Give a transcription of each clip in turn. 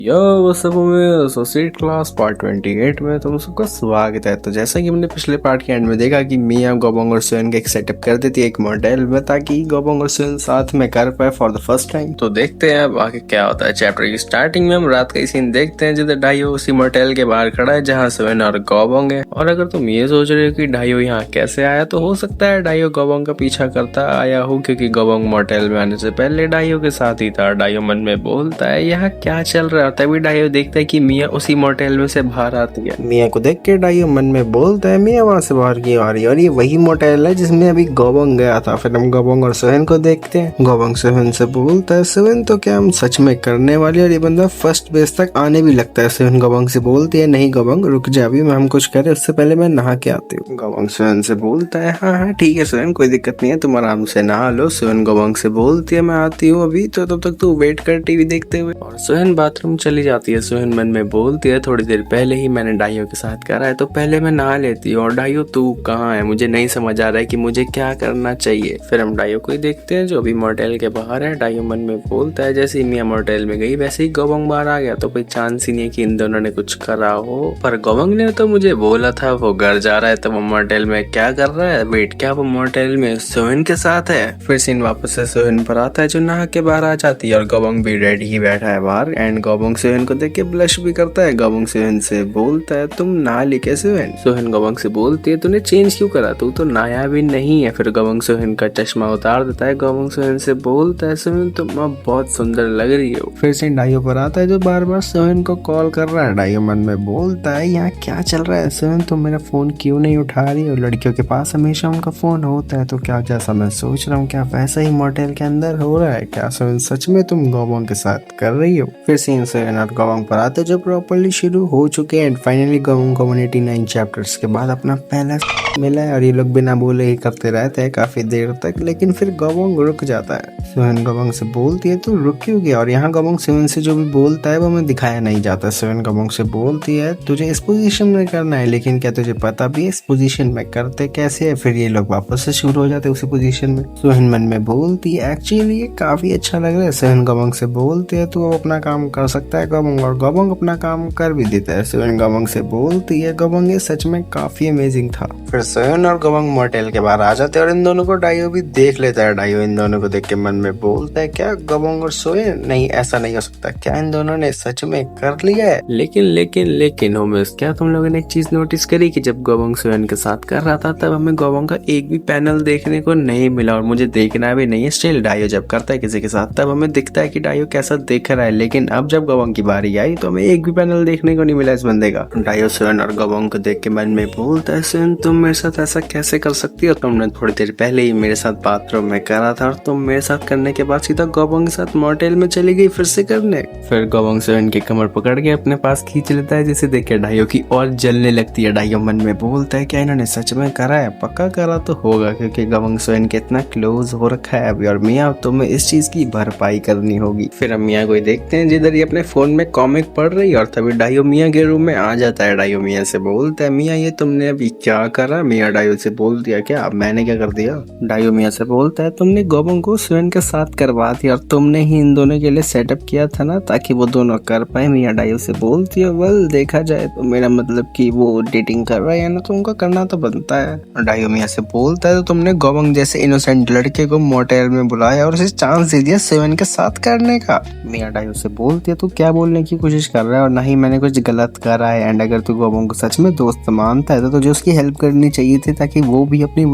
यो वो सब में एसोसिएट क्लास पार्ट 28 में तुम सबका स्वागत है। तो जैसा कि हमने पिछले पार्ट के एंड में देखा कि मिया गोबोंग और सोयन का एक सेटअप कर देती है एक मॉडल में, ताकि गोबोंग और सोयन साथ में कर पाए फॉर द फर्स्ट टाइम। तो देखते हैं अब आगे क्या होता है। चैप्टर की स्टार्टिंग में हम रात का ही सीन देखते हैं जिधर डाइयो उसी मोटेल के बाहर खड़ा है जहाँ सोयन और गोबोंग है। और अगर तुम ये सोच रहे हो कि डाइयो यहाँ कैसे आया, तो हो सकता है डाइयो गोबोंग का पीछा करता आया हो, क्योंकि गोबोंग मोटेल में आने से पहले डाइयो के साथ ही था। डाइयो मन में बोलता है यहाँ क्या चल रहा है, तभी डाइयो देखता है कि मिया उसी मोटेल में से बाहर आती है। मिया को देख के डाइयो मन में बोलता है मिया वहाँ से बाहर क्यों आ रही है, और ये वही मोटेल है जिसमें अभी गोबोंग गया था। फिर हम गोबोंग और सोहेन को देखते हैं। गोबोंग सोहेन से बोलता है सोहेन तो क्या हम सच में करने वाले, और ये बंदा फर्स्ट बेस तक आने भी लगता है। सोहेन गोबोंग से बोलती है नहीं गोबोंग रुक जा, अभी हम कुछ करें उससे पहले मैं नहा के आती हूँ। गोबोंग सोहेन से बोलता है हाँ हाँ ठीक है सोहेन, कोई दिक्कत नहीं है, तुम आराम से नहा लो। सोहेन गोबोंग से बोलती है मैं आती हूँ अभी, तो तब तक तू वेट कर टीवी देखते हुए। और सोहेन बाथरूम चली जाती है। सोहेन मन में बोलती है थोड़ी देर पहले ही मैंने डाइयो के साथ करा है, तो पहले मैं नहा लेती हूँ। और डाइयो तू कहाँ है, मुझे नहीं समझ आ रहा है कि मुझे क्या करना चाहिए। फिर हम डाइयो को ही देखते हैं जो अभी मोटेल के बाहर है। डाइयो मन में बोलता है जैसे ही मिया मोटेल में गई वैसे ही गोबोंग बाहर आ गया, तो कोई चांस ही नहीं है कि इन दोनों ने कुछ करा हो। पर गोबोंग ने तो मुझे बोला था वो घर जा रहा है, तो वो मोटेल में क्या कर रहा है। वेट, क्या वो मोटेल में सोहेन के साथ है। फिर सीन वापस से सोहेन पर आता है जो नहा के बाहर आ जाती है, और गोबोंग भी रेडी ही बैठा है बाहर। एंड गोबोंग सोहेन को देख के ब्लश भी करता है। गोबोंग सोहेन से बोलता है तुम नहा ली कैसे सोहेन। सोहेन गोबोंग से बोलती है तूने चेंज क्यों करा, तू तो नहाया भी नहीं है। फिर गोबोंग सोहेन का चश्मा उतार देता है। गोबोंग सोहेन से बोलता है सोहेन तुम अब बहुत सुंदर लग रही हो। फिर से डाइयो पर आता है जो बार बार सोहेन को कॉल कर रहा है। डाइयो मन में बोलता है यहाँ क्या चल रहा है सोहेन, तुम मेरा फोन क्यों नहीं उठा रही हो। लड़कियों के पास हमेशा उनका फोन होता है, तो क्या जैसा मैं सोच रहा हूँ क्या वैसा ही मोटेल के अंदर हो रहा है क्या। सोहेन सच में तुम गोबोंग के साथ कर रही हो। फिर सीन सोहेन और गोबोंग पर आते जो प्रॉपर्ली शुरू हो चुके हैं। फाइनली गोबोंग को 189 चैप्टर्स के बाद अपना पहला मिला है, और ये लोग बिना बोले ही करते रहते हैं काफी देर तक। लेकिन फिर गोबोंग रुक जाता है। सोहेन गोबोंग से बोलती है तू रुक क्यों गया, और यहाँ गोबोंग सोहेन से जो भी बोलता है वो हमें दिखाया नहीं जाता। सोहेन गोबोंग से बोलती है तुझे इस पोजीशन में करना है, लेकिन क्या तुझे पता भी है इस पोजीशन में करते कैसे है। फिर ये लोग वापस से शुरू हो जाते हैं उसी पोजीशन में। सोहेन मन में बोलती है एक्चुअली ये काफी अच्छा लग रहा है। सोहेन गोबोंग से बोलती है तू अपना काम कर सकता है गोबोंग, और गोबोंग अपना काम कर भी देता है। सोहेन गोबोंग से बोलती है गोबोंग ये सच में काफी अमेजिंग था। फिर सोहेन और गोबोंग मोटेल के बाहर आ जाते हैं, और इन दोनों को डाइयो भी देख लेता है। डाइयो इन दोनों को देख के मन में बोलता है क्या गोबोंग और सोहेन, नहीं ऐसा नहीं हो सकता, क्या इन दोनों ने सच में कर लिया है। लेकिन लेकिन लेकिन होमेस, क्या तुम लोगों ने एक चीज नोटिस करी कि जब गोबोंग सोहेन के साथ कर रहा था तब हमें गोबोंग का एक भी पैनल देखने को नहीं मिला, और मुझे देखना भी नहीं है। स्टिल डाइयो जब करता है किसी के साथ तब हमें दिखता है कि डाइयो कैसा दिख रहा है, लेकिन अब जब गोबोंग की बारी आई तो हमें एक भी पैनल देखने को नहीं मिला इस बंदे का। डाइयो सोहेन और गोबोंग को देख के मन में बोलता है सोहेन तुम मेरे साथ ऐसा कैसे कर सकती हो, तुमने थोड़ी देर पहले ही मेरे साथ बाथरूम में करा था, और तुम मेरे साथ करने के बाद सीधा गोबोंग के साथ मोटेल में चली गई फिर से करने। फिर गोबोंग सोहेन की कमर पकड़ के अपने पास खींच लेता है, जिसे देख के डाइयो की और जलने लगती है। डाइयो मन में बोलता है क्या इन्होंने सच में करा है, पक्का करा तो होगा क्योंकि गोबोंग सोहेन के इतना क्लोज हो रखा है अभी, और मिया तुम्हें इस चीज की भरपाई करनी होगी। फिर हम मिया को देखते हैं जिधर ये अपने फोन में कॉमिक पढ़ रही है, और तभी डाइयो मिया के रूम में आ जाता है। डाइयो मिया से बोलता है मिया ये तुमने अभी क्या करा। मिया डाइयो से बोल दिया क्या, अब मैंने क्या कर दिया। डाइयो मिया से बोलता है तुमने गोबोंग को सोहेन के साथ करवा दिया, और तुमने ही इन दोनों के लिए सेटअप किया था ना ताकि वो दोनों कर पाए। मिया डाइयो से बोलती है वेल देखा जाए तो मेरा मतलब कि वो डेटिंग कर रहा है ना, तो उनका करना तो बनता है। डाइयो मिया से बोलता है तो तुमने गोबोंग जैसे इनोसेंट लड़के को मोटेल में बुलाया और उसे चांस दे दिया सोहेन के साथ करने का। मिया डाइयो से बोलती है तू क्या बोलने की कोशिश कर रहा है, और ना ही मैंने कुछ गलत करा है। एंड अगर तू गोबोंग को सच में दोस्त मानता है तो तुझे उसकी हेल्प करनी चाहिए थी, ताकि वो भी अपनी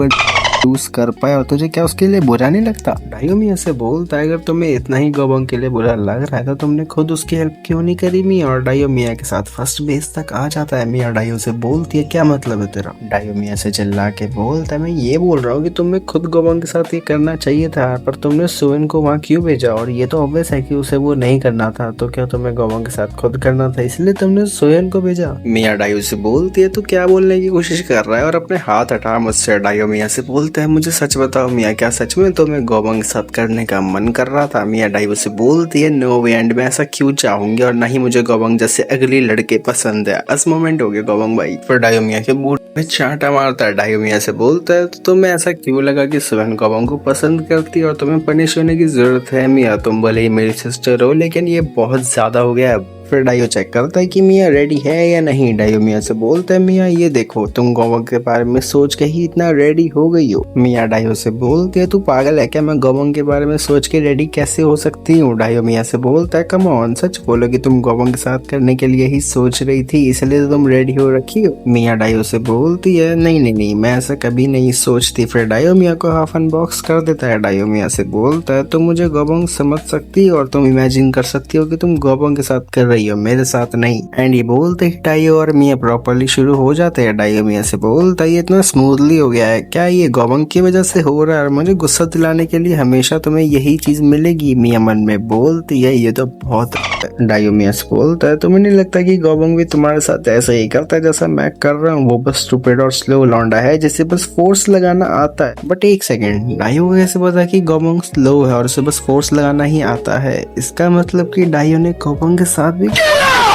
यूज कर पाए, और तुझे क्या उसके लिए बुरा नहीं लगता। डाइयो मिया से बोलता है अगर तुम्हें इतना ही गोबोंग के लिए बुरा लग रहा है तो तुमने खुद उसकी हेल्प क्यों नहीं करी। मिया और डाइयो मिया के साथ फर्स्ट बेस तक आ जाता है। मिया डाइयो से बोलती है क्या मतलब है तेरा। डाइयो मिया से चिल्ला के बोलता है मैं ये बोल रहा हूँ कि तुम्हें खुद गोबोंग के साथ ये करना चाहिए था, पर तुमने सोहेन को वहाँ क्यों भेजा, और ये तो ऑब्वियस है कि उसे वो नहीं करना था, तो क्या तुम्हें गोबोंग के साथ खुद करना था इसलिए तुमने सोहेन को भेजा। मिया डाइयो से बोलती है तू क्या बोलने की कोशिश कर रहा है, और अपने हाथ हटा मुझसे। डाइयो मिया से बोलता है मुझे सच बताओ मिया, क्या सच में तुम्हें गोबोंग के साथ करने का मन कर रहा था। मिया डाइयो से बोलती है नो वे, एंड मैं ऐसा क्यों चाहूंगी, और ना ही मुझे गोबोंग जैसे अगली लड़के पसंद है। अस मोमेंट हो गया गोबोंग भाई। फिर डाइयो मिया के बूट में चांटा मारता है। डाइयो मिया से बोलता है तो तुम्हें ऐसा क्यों लगा कि सोहेन गोबोंग को पसंद करती है और तुम्हें पनिश होने की जरूरत है। मिया तुम भले ही मेरी सिस्टर हो, लेकिन ये बहुत ज्यादा हो गया है। फिर डायो चेक करता है कि मियाँ रेडी है या नहीं। डायो मियाँ से बोलता है मियाँ ये देखो तुम गोबंग के बारे में सोच के ही इतना रेडी हो गई हो। मियाँ डायो से बोलती है तू पागल है क्या, मैं गोबंग के बारे में सोच के रेडी कैसे हो सकती हूँ। डायो मियाँ से बोलता है कम ऑन सच बोलो कि तुम गोबंग के साथ करने के लिए ही सोच रही थी, इसलिए तो तुम रेडी हो रखी हो। मियाँ डायो से बोलती है नहीं नहीं नहीं मैं ऐसा कभी नहीं सोचती। फिर डायो मियाँ को हाफ अनबॉक्स कर देता है। डायो मियाँ से बोलता है तुम मुझे गोबंग समझ सकती हो और तुम इमेजिन कर सकती हो कि तुम गोबंग के साथ कर रही हो, मेरे साथ नहीं। एंड ये बोलते ही डायो और मियाँ प्रॉपरली शुरू हो जाते हैं। डायो मियाँ से बोलता है ये इतना स्मूथली हो गया है, क्या ये गोबंग की वजह से हो रहा है और मुझे गुस्सा दिलाने के लिए हमेशा तुम्हें यही चीज मिलेगी। मियाँ मन में बोलती है ये तो बहुत। डायो मियाँ से बोलता है तुम्हें नहीं लगता कि गोबंग भी तुम्हारे साथ ऐसा ही करता है जैसा मैं कर रहा हूँ, वो बस स्टूपिड और स्लो लौंडा है जिसे बस फोर्स लगाना आता है। बट एक सेकेंड, डायो को कैसे पता कि गोबंग स्लो है और उसे बस फोर्स लगाना ही आता है? इसका मतलब कि डायो ने गोबंग के साथ भी।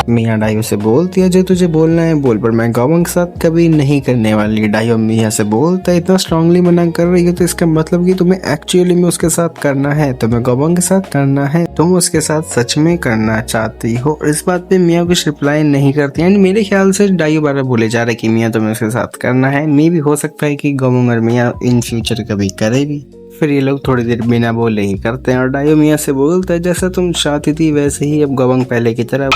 मियाँ डायो से बोलती है जो तुझे बोलना है बोल, पर मैं गोबंग के साथ कभी नहीं करने वाली। डायो मियाँ से बोलता है इतना स्ट्रांगली मना कर रही हो तो इसका मतलब कि तुम्हें एक्चुअली में उसके साथ करना है, तुम्हें गोबंग के साथ करना है, तुम उसके साथ सच में करना चाहती हो। और इस बात पे मियाँ कुछ रिप्लाई नहीं करती एंड मेरे ख्याल से डायो बार बोले जा रहे कि मियाँ तुम्हें उसके साथ करना है। मे भी हो सकता है कि गोबंग और मियाँ इन फ्यूचर कभी करे भी। फिर ये लोग थोड़ी देर बिना बोले ही करते हैं और डायो मियाँ से बोलता है जैसा तुम चाहती थी वैसे ही अब गोबंग पहले की तरह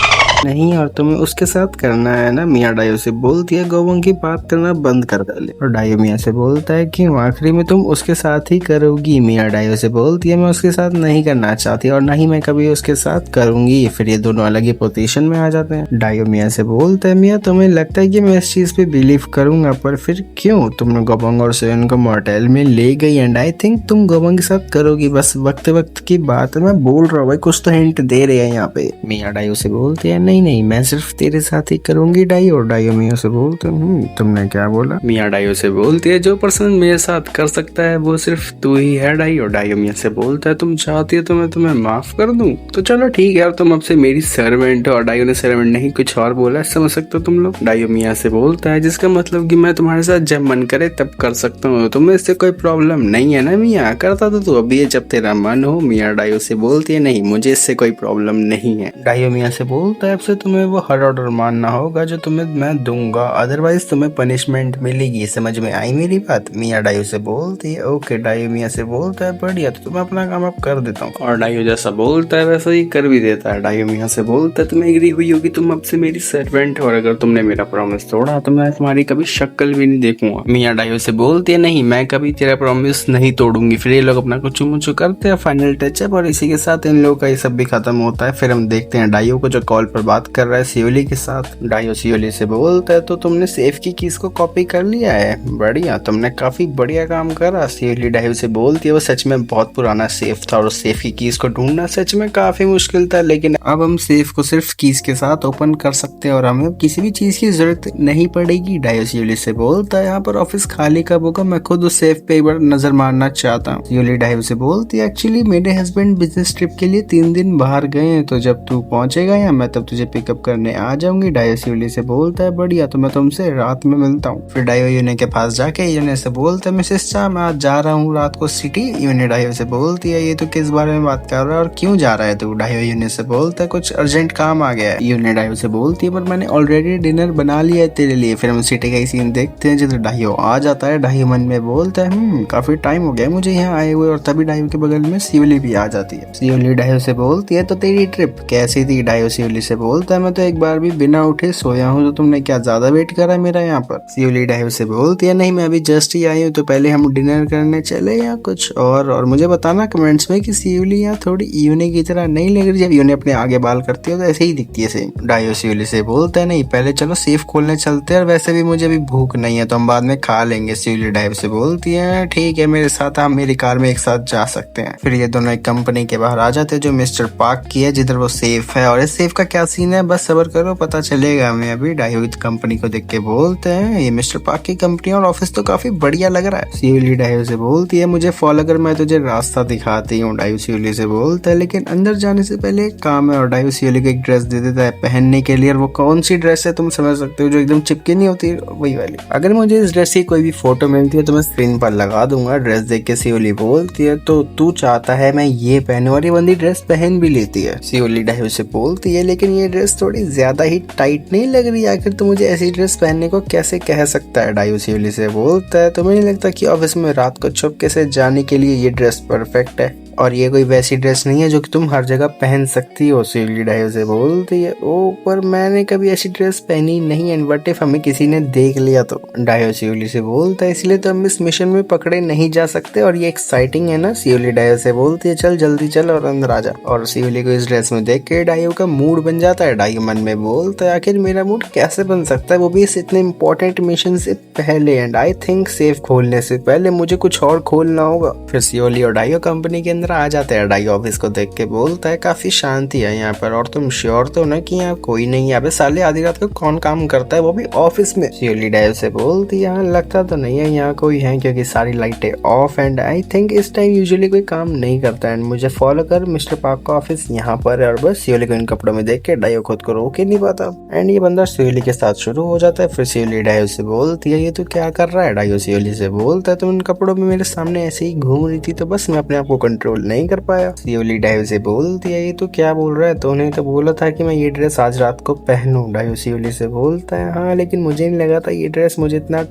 नहीं और तुम्हें उसके साथ करना है ना। मियाँ डायो से बोलती है गोबंग की बात करना बंद कर डाले और डायो मियाँ से बोलता है कि आखिरी में तुम उसके साथ ही करोगी। मियाँ डायो से बोलती है मैं उसके साथ नहीं करना चाहती और ना ही मैं कभी उसके साथ करूंगी। फिर ये दोनों अलग ही पोजीशन में आ जाते हैं। डायो मियाँ से बोलता है मियाँ तुम्हें लगता है कि मैं इस चीज पे बिलीव करूंगा, पर फिर क्यों? तुमने गोबंग और सोयन को मोटेल में ले गई एंड आई थिंक तुम गोबंग के साथ करोगी, बस वक्त वक्त की बात है। मैं बोल रहा हूँ भाई, कुछ तो हिंट दे रहे हैं यहाँ पे। मियाँ डायो से बोलती है नहीं नहीं मैं सिर्फ तेरे साथ ही करूंगी डायो। डायो मियाँ से बोलते तुमने क्या बोला? मियाँ डायो से बोलती है जो पर्सन मेरे साथ कर सकता है वो सिर्फ तू ही है डायो। डायो मियाँ से बोलता है तुम चाहती हो तो मैं तुम्हें माफ कर दूं, तो चलो ठीक है और तुम अब से मेरी सर्वेंट हो। और डायो ने सर्वेंट नहीं कुछ और बोला, समझ सकते हो तुम लोग। डायो मियाँ से बोलता है जिसका मतलब कि मैं तुम्हारे साथ जब मन करे तब कर सकता हूँ, तुम्हें इससे कोई प्रॉब्लम नहीं है ना मियाँ? करता तो तू अभी है जब तेरा मन हो। मियाँ डायो से बोलती है नहीं मुझे इससे कोई प्रॉब्लम नहीं है। डायो मियाँ से बोलता है अब से तुम्हें वो हर ऑर्डर मानना होगा जो तुम्हें मैं दूंगा, अदरवाइज तुम्हें पनिशमेंट मिलेगी। समझ में आई मेरी बात? मियाँ डायो से बोलती है ओके। डायो मियाँ से बोलता है बढ़िया, तो तुम्हें अपना काम अब कर देता हूँ। और डायो जैसा बोलता है वैसा ही कर भी देता है। डायो मियाँ से बोलता है तुम्हें एग्री हुई होगी तुम अब से मेरी सर्वेंट हो और अगर तुमने मेरा प्रॉमिस तोड़ा तो मैं तुम्हारी कभी शक्ल भी नहीं देखूंगा। मियाँ डायो से बोलती है नहीं मैं कभी तेरा प्रॉमिस नहीं तोड़ूंगी। फिर ये लोग अपना कुछ मुचू करते हैं फाइनल टचअप और इसी के साथ इन लोगों का ये सब भी खत्म होता है। फिर हम देखते हैं डायो को जो कॉल पर बात कर रहा है सियोली के साथ। डायो सियोली से बोलता है तो तुमने सेफ की कीज को कॉपी कर लिया है, बढ़िया तुमने काफी बढ़िया काम करा। सियोली डायो से बोलती है वो सच में बहुत पुराना सेफ था और उस सेफ की कीज को ढूंढना सच में काफी मुश्किल था, लेकिन अब हम सेफ को सिर्फ कीज के साथ ओपन कर सकते हैं और हमें किसी भी चीज की जरूरत नहीं पड़ेगी। डायो सियोली से बोलता है यहाँ पर ऑफिस खाली कब होगा, मैं खुद उस सेफ पे एक बार नजर मारना चाहता हूँ। सियोली डायो से बोलती है एक्चुअली मेरे हस्बैंड बिजनेस ट्रिप के लिए 3 दिन बाहर गए हैं, तो जब तू पहुंचेगा यहाँ मैं तब तुझे पिकअप करने आ जाऊंगी। डायो सियोली से बोलता है बढ़िया, तो मैं तुमसे रात में मिलता हूँ। फिर डायो यूने के पास जाके यूने से बोलता है मिसेस चा मैं आज जा रहा हूँ रात को सिटी। यूने डायो से बोलती है ये तो किस बारे में बात कर रहा है और क्यों जा रहा है तू? डायो यूने से बोलता है कुछ अर्जेंट काम आ गया है। यूने डायो से बोलती है पर मैंने ऑलरेडी डिनर बना लिया है तेरे लिए। फिर हम सिटी का ही सीन देखते हैं जिधर डायो आ जाता है। डायो मन में बोलता है काफी टाइम हो गया मुझे यहाँ आए हुए, और तभी डायो के बगल में सियोली भी आ जाती है। सियोली डायो से बोलती है तो तेरी ट्रिप कैसी थी? डायो सियोली से बोलता है मैं तो एक बार भी बिना उठे सोया हूँ, तो तुमने क्या ज्यादा वेट करा मेरा यहाँ पर? सियोली डायो से बोलती है नहीं मैं अभी जस्ट ही आई हूँ, तो पहले हम डिनर करने चले या कुछ और मुझे बताना कमेंट्स में कि सियोली यहाँ थोड़ी यूने की तरह नहीं लग रही? जब यूने अपने आगे बाल करती है तो ऐसे ही दिखती है सेम। डायो सियोली से बोलता है नहीं पहले चलो सेफ खोलने चलते हैं, और वैसे भी मुझे अभी भूख नहीं है तो हम बाद में खा लेंगे। सियोली डायो से बोलती है ठीक है मेरे साथ हम मेरी कार में एक साथ जा सकते हैं। फिर ये दोनों एक कंपनी के बाहर आ जाते हैं जो मिस्टर पार्क की है, जिधर वो सेफ है। और इस सेफ का क्या सीन है बस सब्र करो पता चलेगा हमें अभी। डायो इस कंपनी को देख के बोलते हैं ये मिस्टर पार्क की कंपनी और ऑफिस तो काफी बढ़िया लग रहा है। सियोली डायो से बोलती है मुझे फॉलो कर मैं तुझे रास्ता दिखाती हूँ। डायो सियोली से बोलता है लेकिन अंदर जाने से पहले एक काम है, और डायो सियोली को एक ड्रेस दे देता है पहनने के लिए। और वो कौन सी ड्रेस है तुम समझ सकते हो, जो एकदम चिपकी नहीं होती वही वाली। अगर मुझे इस ड्रेस की कोई भी फोटो मिलती है तो मैं स्क्रीन पर लगा दूंगा। ड्रेस देख के सियोली बोलती है तो तू चाहता है मैं ये पहनूं, और ये बंदी ड्रेस पहन भी लेती है। सियोली डायो से बोलती है लेकिन ये ये ड्रेस थोड़ी ज्यादा ही टाइट नहीं लग रही? आखिर तो मुझे ऐसी ड्रेस पहनने को कैसे कह सकता है? डायो सियोली से बोलता है तुम्हें नहीं लगता कि ऑफिस में रात को छुपके से जाने के लिए ये ड्रेस परफेक्ट है? और ये कोई वैसी ड्रेस नहीं है जो कि तुम हर जगह पहन सकती हो। सियोली डायो से बोलती है ओ पर मैंने कभी ऐसी ड्रेस पहनी नहीं, एंड व्हाट इफ हमें किसी ने देख लिया तो? डायो सियोली से बोलता है इसलिए तो हम इस मिशन में पकड़े नहीं जा सकते और ये एक्साइटिंग है ना। सियोली डायो से बोलती है चल जल्दी चल और अंदर आ जा। और सियोली को इस ड्रेस में देख के डायो का मूड बन जाता है। डायो मन में बोलता है आखिर मेरा मूड कैसे बन सकता है, वो भी इस इतने इंपॉर्टेंट मिशन से पहले, एंड आई थिंक सेफ खोलने से पहले मुझे कुछ और खोलना होगा। फिर सियोली और डायो कंपनी के अंदर आ जाते हैं। डायो ऑफिस को देख के बोलता है काफी शांति है यहाँ पर, और तुम श्योर तो ना कि यहाँ कोई नहीं है? साले आधी रात को कौन काम करता है, वो भी ऑफिस में? सियोली डायो से बोलती है यहाँ लगता तो नहीं है यहाँ कोई है, क्योंकि सारी लाइटें ऑफ, एंड आई थिंक इस टाइम यूजुअली कोई काम नहीं करता, एंड मुझे फॉलो कर, मिस्टर पार्क का ऑफिस यहाँ पर है। और बस सियोली को इन कपड़ों में देख के डायो खुद को रोक ही नहीं पाता, एंड ये बंदा सियोली के साथ शुरू हो जाता है। फिर सियोली डायो से बोलती है ये तू क्या कर रहा है? डायो सियोली से बोलता है तुम इन कपड़ों में मेरे सामने ऐसे ही घूम रही थी तो बस मैं अपने आप को कंट्रोल नहीं कर पाया। सियोली डायो से बोलती है ये तू क्या बोल रहा है, तूने तो बोला था कि मैं ये ड्रेस आज रात को पहनूं। डायो सियोली से बोलता है हाँ लेकिन मुझे नहीं लगा था ये ड्रेस मुझे इतना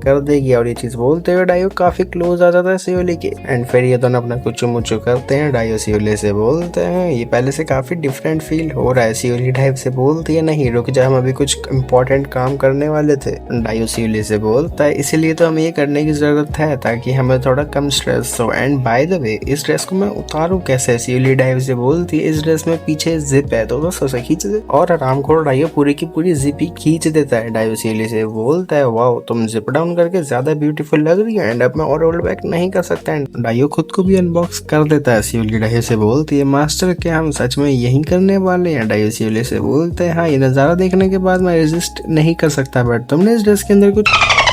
कर देगी। और ये चीज बोलते हुए डायो काफी क्लोज आ जाता है सियोली के, एंड फिर ये दोनों अपना कुछ मुचू करते हैं। डायो सियोली से बोलते हैं ये पहले से काफी डिफरेंट फील हो रहा है। सियोली डायो से बोलती है नहीं रुक जा, हम अभी कुछ इम्पोर्टेंट काम करने वाले थे। डायो सियोली से बोलता है इसीलिए तो हमें ये करने की जरूरत है ताकि हमें थोड़ा कम स्ट्रेस हो, एंड बाय द वे इस ड्रेस को मैं उतारूं कैसे? सियोली डायो से बोलती है इस ड्रेस में पीछे जिप है तो बस उसे खींच दे, और आरामखोर डायो पूरी की पूरी जिप ही खींच देता है। डायो सियोली से बोलता है वाओ तुम जिप डाउन करके ज्यादा ब्यूटीफुल लग रही है, एंड अब मैं और रोल बैक नहीं कर सकता। एंड डायो खुद को भी अनबॉक्स कर देता है। सियोली डायो से बोलती है मास्टर क्या हम सच में यही करने वाले हैं? डायो सियोली से बोलते हैं हाँ ये नजारा देखने के बाद मैं रेजिस्ट नहीं कर सकता, बट तुमने इस ड्रेस के अंदर कुछ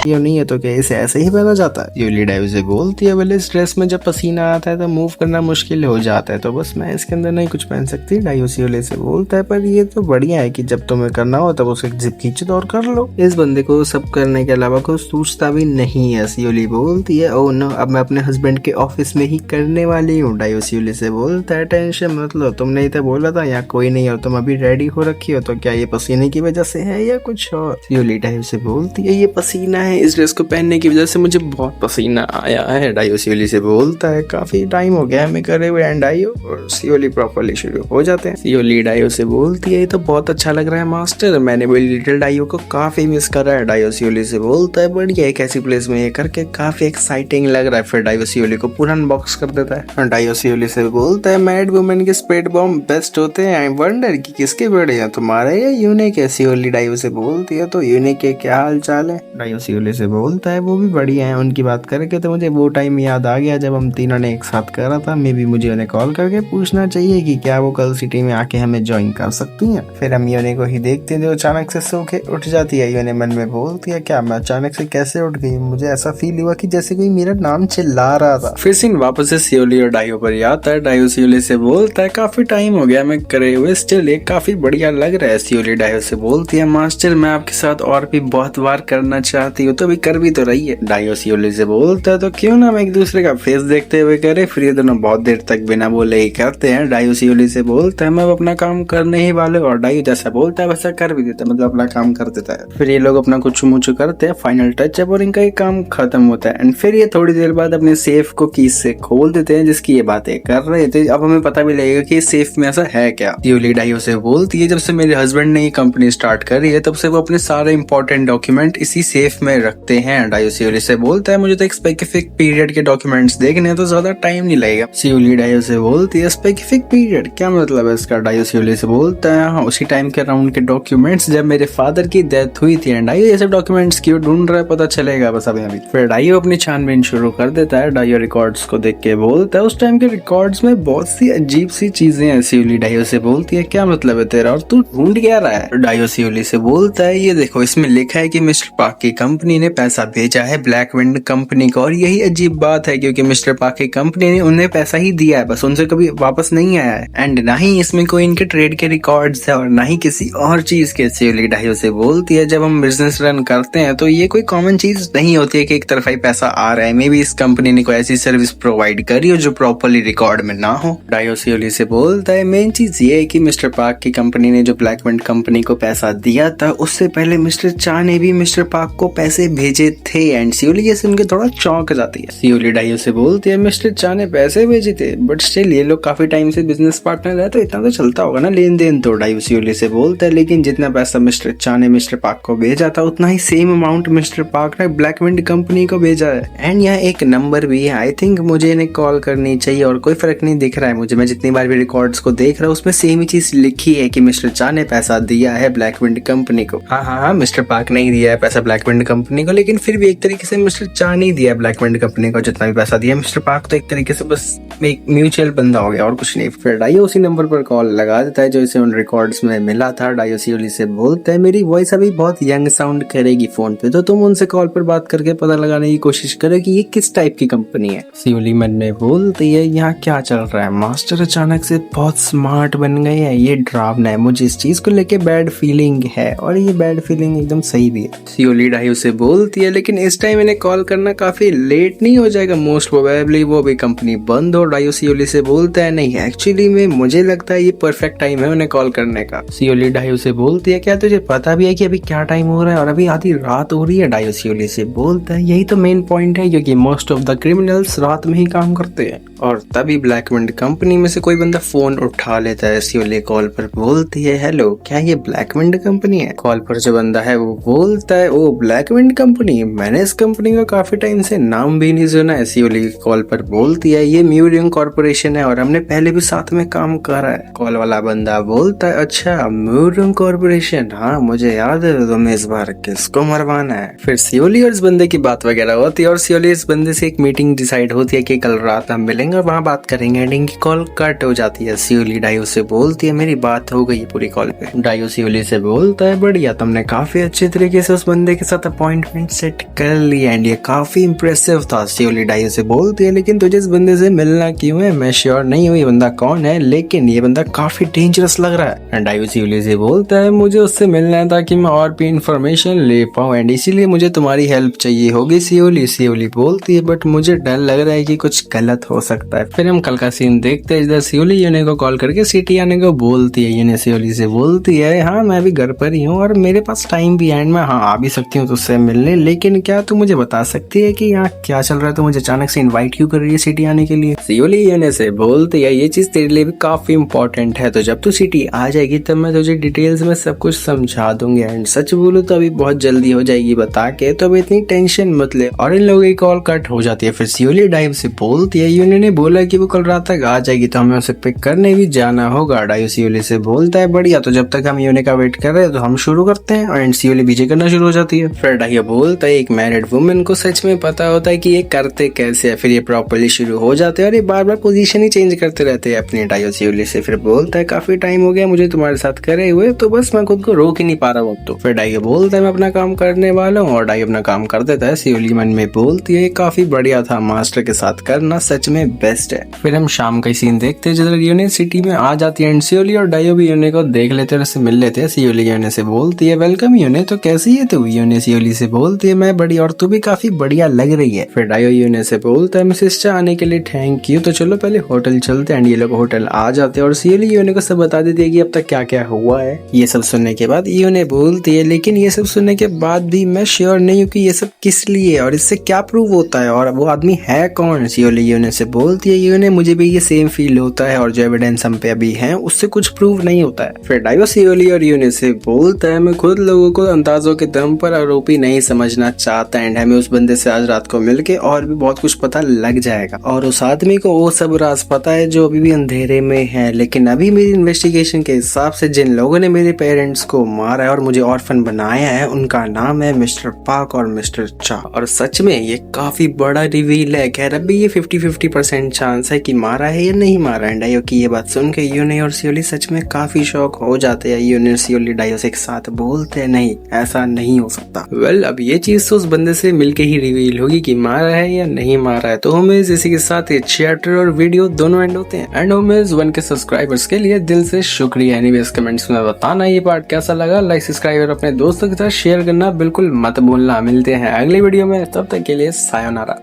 ये नहीं है तो क्या इसे ऐसे ही पहना जाता है? सियोली डायो से बोलती है वेल इस ड्रेस में जब पसीना आता है तो मूव करना मुश्किल हो जाता है तो बस मैं इसके अंदर नहीं कुछ पहन सकती। डायो सियोली से बोलता है पर ये तो बढ़िया है कि जब तुम्हें करना हो तब उसे जिप खींच दो और कर लो। इस बंदे को सब करने के अलावा कुछ सोचता भी नहीं है। सियोली बोलती है ओह नो अब मैं अपने हस्बैंड के ऑफिस में ही करने वाली हूँ। डायो सियोली से बोलता है टेंशन मत लो, तुमने ही तो बोला था यहाँ कोई नहीं और तुम अभी रेडी हो रखी हो, तो क्या ये पसीने की वजह से है या कुछ और? सियोली डायो से बोलती है ये पसीना है, इस ड्रेस को पहनने की वजह से मुझे बहुत पसीना आया है। डायो सियोली से बोलता है काफी टाइम हो गया हमें करे हुए, एंड डायो और सियोली प्रॉपर्ली शुरू हो जाते हैं। सियोली डायो से बोलती है ये तो बहुत अच्छा लग रहा है मास्टर, मैंने भी लिटिल डायो को काफी मिस कर रहा है। डायो सियोली से बोलता है बढ़िया एक ऐसी प्लेस में ये करके काफी एक्साइटिंग लग रहा है। फिर डायो सियोली को पूरा अनबॉक्स कर देता है। डायो सियोली से बोलता है मैड वुमेन के स्पेड बॉम्ब बेस्ट होते हैं, आई वंडर कि किसके बड़े हैं तुम्हारे या यूनिक है? सियोली डायो से बोलती है तो यूनिक के क्या हाल चाल है? डायो सियोली से बोलता है वो भी बढ़िया है, उनकी बात करके तो मुझे वो टाइम याद आ गया जब हम तीनों ने एक साथ करा था। मे भी मुझे उन्हें कॉल करके पूछना चाहिए कि क्या वो कल सिटी में आके हमें ज्वाइन कर सकती हैं। फिर हम योने को ही देखते हैं जो अचानक से सो के उठ जाती है। योने मन में बोलती है क्या मैं अचानक से कैसे उठ गई, मुझे ऐसा फील हुआ कि जैसे कोई मेरा नाम चिल्ला रहा था। फिर सीन वापस से सियोली और डायो पर आता है। डायो सियोली से बोलता है काफी टाइम हो गया मैं करे हुए, स्टिल ये काफी बढ़िया लग रहा है। सियोली डायो से बोलती है मास्टर मैं आपके साथ और भी बहुत बार करना चाहती हूँ, तो अभी कर भी तो रही है। डायो सियोली से बोलता है तो क्यों ना हम एक दूसरे का फेस देखते हुए करे। फिर ये दोनों बहुत देर तक बिना बोले ही करते हैं। डायो सियोली से बोलता है मैं अब अपना काम करने ही वाले, और डायो जैसा बोलता है वैसा कर भी देता है, मतलब अपना काम कर देता है। फिर ये लोग अपना कुछ मुचु करते हैं, फाइनल टच और इनका ये काम खत्म होता है। एंड फिर ये थोड़ी देर बाद अपने सेफ को कीज से खोल देते हैं जिसकी ये बातें कर रहे थे। अब हमें पता भी लगेगा कि सेफ में ऐसा है क्या। सियोली डायो से बोलती है जब से मेरे हस्बैंड ने ये कंपनी स्टार्ट करी है तब से वो अपने सारे इंपॉर्टेंट डॉक्यूमेंट इसी सेफ में रखते हैं। डायो सियोली से बोलता है मुझे तो एक स्पेसिफिक पीरियड के डॉक्यूमेंट्स देखने हैं तो ज्यादा टाइम नहीं लगेगा। सियोली डायो से बोलती है स्पेसिफिक पीरियड क्या मतलब है इसका? डायो सियोली से बोलता है हाँ उसी टाइम के अराउंड के डॉक्यूमेंट्स जब मेरे फादर की डेथ हुई थी। एंड डायो ये सब डॉक्यूमेंट्स क्यों ढूंढ रहा है पता चलेगा बस अभी। फिर डायो अपनी छानबीन शुरू कर देता है। डायो रिकॉर्ड्स को देख के बोलता है उस टाइम के रिकॉर्ड्स में बहुत सी अजीब सी चीजें हैं। सियोली डायो से बोलती है क्या मतलब है तेरा और तू ढूंढ क्या रहा है? डायो सियोली से बोलता है ये देखो इसमें लिखा है कि मिस्टर पार्क की कंपनी कंपनी ने पैसा भेजा है ब्लैक विंड कंपनी को, और यही अजीब बात है क्योंकि मिस्टर पार्क की कंपनी ने उन्हें पैसा ही दिया है, बस उनसे कभी वापस नहीं आया है। एंड ना ही इसमें कोई इनके ट्रेड के रिकॉर्ड्स है और ना ही किसी और चीज के। सीओली डायो से बोलती है जब हम बिजनेस रन करते हैं तो ये कोई कॉमन चीज नहीं होती है कि एक तरफा ही पैसा आ रहा है। मे बी इस कंपनी ने कोई ऐसी सर्विस प्रोवाइड करी हो जो प्रॉपरली रिकॉर्ड में ना हो। डायो सीओली से बोलता है मेन चीज ये है कि मिस्टर पार्क की कंपनी ने जो ब्लैक विंड कंपनी को पैसा दिया था उससे पहले मिस्टर चा ने भी मिस्टर पार्क को पैसे भेजे थे। एंड सीओली ये सुन के थोड़ा चौंक जाती है। सीओली डायो से बोलती है मिस्टर चा ने पैसे भेजे थे बट स्टिल ये लोग काफी टाइम से बिजनेस पार्टनर है तो इतना तो चलता होगा ना लेन देन। तो डायो सीओली से बोलता है लेकिन जितना पैसा मिस्टर चा ने मिस्टर पार्क को भेजा था उतना ही सेम अमाउंट मिस्टर पार्क ने ब्लैक विंड कंपनी को भेजा है। एंड यहाँ एक नंबर भी है, आई थिंक मुझे इन्हें कॉल करनी चाहिए और कोई फर्क नहीं दिख रहा है मुझे। मैं जितनी बार भी रिकॉर्ड्स को देख रहा हूँ उसमें सेम ही चीज लिखी है कि मिस्टर चा ने पैसा दिया है ब्लैक विंड कंपनी को। हाँ, मिस्टर पार्क नहीं दिया है पैसा ब्लैक विंड कंपनी को, लेकिन फिर भी एक तरीके से मिस्टर चा नहीं दिया है ब्लैक विंड कंपनी को जितना भी पैसा दिया मिस्टर पार्क। तो एक तरीके से बस एक म्यूचुअल बंदा हो गया और कुछ नहीं। फिर डायो उसी नंबर पर कॉल लगा देता है जो इसे उन रिकॉर्ड्स में मिला था। डायो सीओली से बोलता है मेरी वॉइस अभी बहुत यंग साउंड करेगी फोन पे, तो तुम उनसे कॉल पर बात करके पता लगाने की कोशिश करो कि ये किस टाइप की कंपनी है। सीओली मन में बोलती है यहाँ क्या चल रहा है, मास्टर अचानक से बहुत स्मार्ट बन गए हैं, ये डरावना है। मुझे इस चीज को लेके बैड फीलिंग है और ये बैड फीलिंग एकदम सही भी है। सीओली डायो से बोलती है लेकिन इस टाइम इन्हें कॉल करना काफी लेट नहीं हो जाएगा, मोस्ट प्रोबेबली वो भी कंपनी बंद हो। डायो सीओली से बोलता है नहीं एक्चुअली में मुझे लगता है ये परफेक्ट टाइम है उन्हें कॉल करने का। सीओली डायो से बोलती है क्या तुझे पता भी है कि अभी क्या टाइम हो रहा है और अभी आधी रात हो रही है। डायो सीओली से बोलता है यही तो मेन पॉइंट है क्योंकि मोस्ट ऑफ द क्रिमिनल्स रात में ही काम करते हैं। और तभी ब्लैक विंड कंपनी में से कोई बंदा फोन उठा लेता है। सीओली कॉल पर बोलती है हेलो क्या ये ब्लैक विंड कंपनी है। कॉल पर जो बंदा है वो बोलता है ओ ब्लैक विंड कंपनी, मैंने इस कंपनी का काफी टाइम से नाम भी नहीं सुना है। सीओली कॉल पर बोलती है ये म्यूरियम कॉर्पोरेशन है और हमने पहले भी साथ में काम करा है। कॉल वाला बंदा बोलता है अच्छा म्यूरियम कॉर्पोरेशन, हाँ मुझे याद है तुम्हें इस बार किसको मरवाना है। फिर सीओली और इस बंदे की बात वगैरह होती है और सीओली इस बंदे से एक मीटिंग डिसाइड होती है कि कल रात हम मिलेंगे और वहाँ बात करेंगे। एंडिंग की कॉल कट हो जाती है। सीओली डायो से बोलती है मेरी बात हो गई पूरी कॉल पे। डायो सीओली से बोलता है बढ़िया, तुमने काफी अच्छे तरीके से उस बंदे के साथ अपॉइंटमेंट सेट कर लिया एंड ये काफी इम्प्रेसिव था। सीओली डायो से बोलती है लेकिन तुझे इस बंदे से मिलना क्यों है, मैं श्योर नहीं हूँ ये बंदा कौन है लेकिन ये बंदा काफी डेंजरस लग रहा है। डायो सीओली से बोलता है मुझे उससे मिलना है ताकि मैं और भी इंफॉर्मेशन ले पाऊँ एंड इसीलिए मुझे तुम्हारी हेल्प चाहिए होगी। सीओली बोलती है बट मुझे डर लग रहा है कि कुछ गलत हो सकता है। फिर हम कल का सीन देखते हैं इधर सीओली यूने को कॉल करके सिटी आने को बोलती है। यूने सीओली से बोलती है हाँ मैं भी घर पर ही हूँ और मेरे पास टाइम भी है एंड मैं हाँ आ भी सकती हूँ तुझसे मिलने, लेकिन क्या तू मुझे बता सकती है कि यहाँ क्या चल रहा है, तो मुझे अचानक से इनवाइट क्यों कर रही है सिटी आने के लिए। सीओली यूने से बोलती है ये चीज तेरे लिए भी काफी इंपॉर्टेंट है, तो जब तू सिटी आ जाएगी तब मैं तुझे डिटेल्स में सब कुछ समझा दूंगी एंड सच बोलूं तो अभी बहुत जल्दी हो जाएगी बता के, तो अभी इतनी टेंशन मत ले। और इन लोगों की कॉल कट हो जाती है। फिर सीओली डायो से बोलती है यूने ने बोला कि वो कल रात तक आ जाएगी तो हमें उसे पिक करने भी जाना होगा। डायो सीओली से बोलता है बढ़िया, तो जब तक हम यूने का वेट कर रहे हैं तो हम शुरू करते हैं एंड सीओली पीछे करना शुरू हो जाती है। फिर डायो बोलता है एक मैरिड वुमेन को सच में पता होता है कि ये करते कैसे है, फिर ये प्रॉपर्ली शुरू हो जाते हैं और ये बार बार पोजीशन ही चेंज करते रहते हैं अपनी। डायो सीओली से फिर बोलता है काफी टाइम हो गया मुझे तुम्हारे साथ करे हुए, तो बस मैं खुद को रोक ही नहीं पा रहा हूँ। तो फिर डायो बोलता है मैं अपना काम करने वाला हूँ और डायो अपना काम कर देता है। सीओली मन में बोलती है काफी बढ़िया था, मास्टर के साथ करना सच में बेस्ट है। फिर हम शाम का सीन देखते हैं जिधर यूने सिटी में आ जाती है एंड सीओली और डायो भी यूने को देख लेते हैं और उससे मिल लेते हैं। सीओली यूने से बोलती है वेलकम यूने, तो कैसी है तू। यूने सीओली से बोलती है मैं बढ़िया और तू भी काफी बढ़िया लग रही है। फिर डायो यूने से बोलता है मिसेस चा आने के लिए थैंक यू, तो चलो पहले होटल चलते हैं। ये लोग होटल आ जाते हैं और सीओली यूने को सब बता देती है कि अब तक क्या क्या हुआ है। ये सब सुनने के बाद यूने बोलती है लेकिन ये सब सुनने के बाद भी मैं श्योर नहीं हूँ कि ये सब किस लिए और इससे क्या प्रूव होता है और वो आदमी है कौन। सीओली यूने से बोलती है यूने मुझे भी ये सेम फील होता है और जो एविडेंस हम पे अभी है उससे कुछ प्रूव नहीं होता है। फिर डायो सीओली और यूने से बोलता है मैं खुद लोगों को अंदाजों के दम पर आरोपी नहीं समझना चाहता एंड हमें उस बंदे से आज रात को मिलके और भी बहुत कुछ पता लग जाएगा और उस आदमी को वो सब राज पता है जो अभी भी अंधेरे में है। लेकिन अभी मेरी इन्वेस्टिगेशन के हिसाब से जिन लोगों ने मेरे पेरेंट्स को मारा है और मुझे ऑर्फन बनाया है उनका नाम है मिस्टर पार्क और मिस्टर चा। और सच में ये काफी बड़ा रिवील है। खैर अभी ये 50-50% चांस है कि मारा है या नहीं मारा है। डायो की ये बात सुन के यूने और सीओली सच में काफी शौक हो जाते हैं। यूने और सीओली डायो से एक साथ बोलते हैं नहीं ऐसा नहीं हो सकता। वेल अब ये चीज तो उस बंदे से मिलके ही रिवील होगी कि मारा है या नहीं मारा है। तो होमेज इसी के साथ ये चैप्टर और वीडियो दोनों एंड होते हैं। एंड होमेज 1 के सब्सक्राइबर्स के लिए दिल से शुक्रिया। एनीवेज कमेंट्स में बताना ये पार्ट कैसा लगा, लाइक सब्सक्राइब और अपने दोस्तों के साथ शेयर करना बिल्कुल मत भूलना। मिलते हैं अगली वीडियो में, तब तक के लिए सायोनारा।